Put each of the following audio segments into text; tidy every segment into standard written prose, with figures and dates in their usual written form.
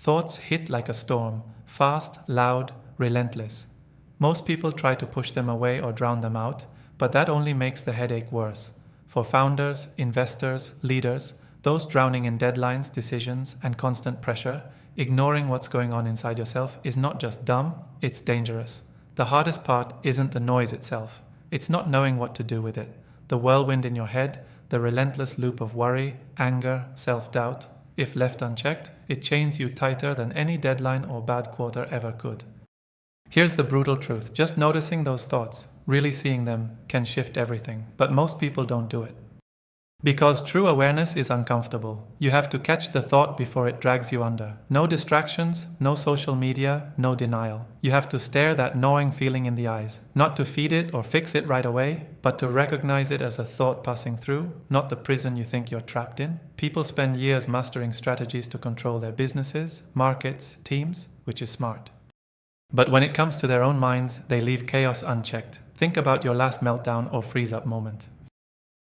Thoughts hit like a storm, fast, loud, relentless. Most people try to push them away or drown them out, but that only makes the headache worse. For founders, investors, leaders, those drowning in deadlines, decisions, and constant pressure, ignoring what's going on inside yourself is not just dumb, it's dangerous. The hardest part isn't the noise itself. It's not knowing what to do with it. The whirlwind in your head, the relentless loop of worry, anger, self-doubt. If left unchecked, it chains you tighter than any deadline or bad quarter ever could. Here's the brutal truth. Just noticing those thoughts, really seeing them, can shift everything. But most people don't do it. Because true awareness is uncomfortable. You have to catch the thought before it drags you under. No distractions, no social media, no denial. You have to stare that gnawing feeling in the eyes. Not to feed it or fix it right away, but to recognize it as a thought passing through, not the prison you think you're trapped in. People spend years mastering strategies to control their businesses, markets, teams, which is smart. But when it comes to their own minds, they leave chaos unchecked. Think about your last meltdown or freeze-up moment.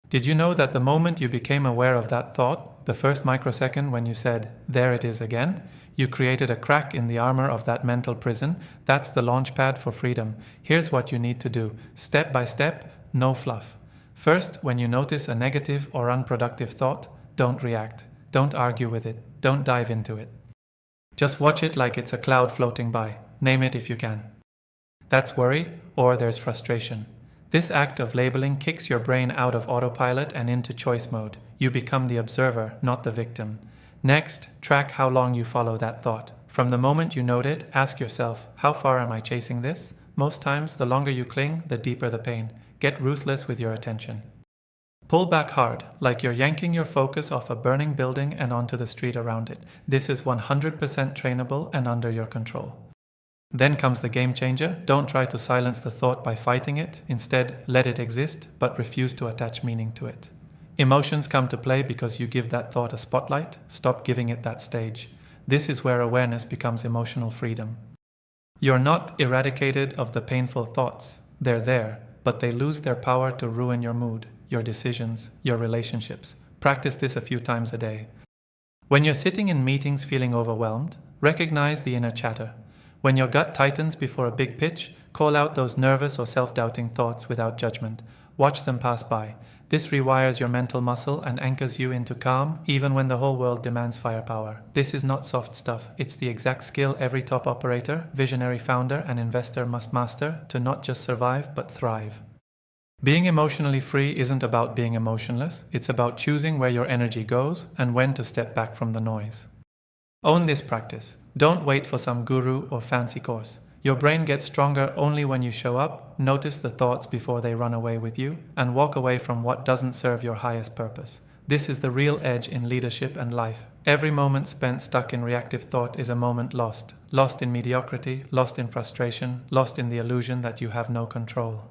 Did you know that the moment you became aware of that thought, the first microsecond when you said, "There it is again," you created a crack in the armor of that mental prison? That's the launch pad for freedom. Here's what you need to do. Step by step, no fluff. First, when you notice a negative or unproductive thought, don't react. Don't argue with it. Don't dive into it. Just watch it like it's a cloud floating by. Name it if you can. That's worry, or there's frustration. This act of labeling kicks your brain out of autopilot and into choice mode. You become the observer, not the victim. Next, track how long you follow that thought. From the moment you note it, ask yourself, how far am I chasing this? Most times, the longer you cling, the deeper the pain. Get ruthless with your attention. Pull back hard, like you're yanking your focus off a burning building and onto the street around it. This is 100% trainable and under your control. Then comes the game changer. Don't try to silence the thought by fighting it. Instead, let it exist, but refuse to attach meaning to it. Emotions come to play because you give that thought a spotlight. Stop giving it that stage. This is where awareness becomes emotional freedom. You're not eradicated of the painful thoughts. They're there, but they lose their power to ruin your mood, your decisions, your relationships. Practice this a few times a day. When you're sitting in meetings feeling overwhelmed, recognize the inner chatter. When your gut tightens before a big pitch, call out those nervous or self-doubting thoughts without judgment. Watch them pass by. This rewires your mental muscle and anchors you into calm, even when the whole world demands firepower. This is not soft stuff. It's the exact skill every top operator, visionary founder, and investor must master to not just survive, but thrive. Being emotionally free isn't about being emotionless. It's about choosing where your energy goes and when to step back from the noise. Own this practice. Don't wait for some guru or fancy course. Your brain gets stronger only when you show up, notice the thoughts before they run away with you, and walk away from what doesn't serve your highest purpose. This is the real edge in leadership and life. Every moment spent stuck in reactive thought is a moment lost. Lost in mediocrity, lost in frustration, lost in the illusion that you have no control.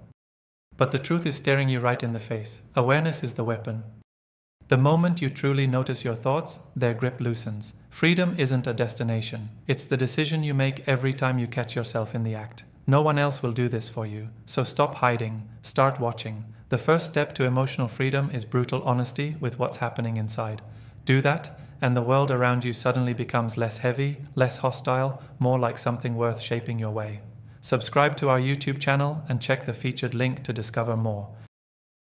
But the truth is staring you right in the face. Awareness is the weapon. The moment you truly notice your thoughts, their grip loosens. Freedom isn't a destination. It's the decision you make every time you catch yourself in the act. No one else will do this for you. So stop hiding. Start watching. The first step to emotional freedom is brutal honesty with what's happening inside. Do that, and the world around you suddenly becomes less heavy, less hostile, more like something worth shaping your way. Subscribe to our YouTube channel and check the featured link to discover more.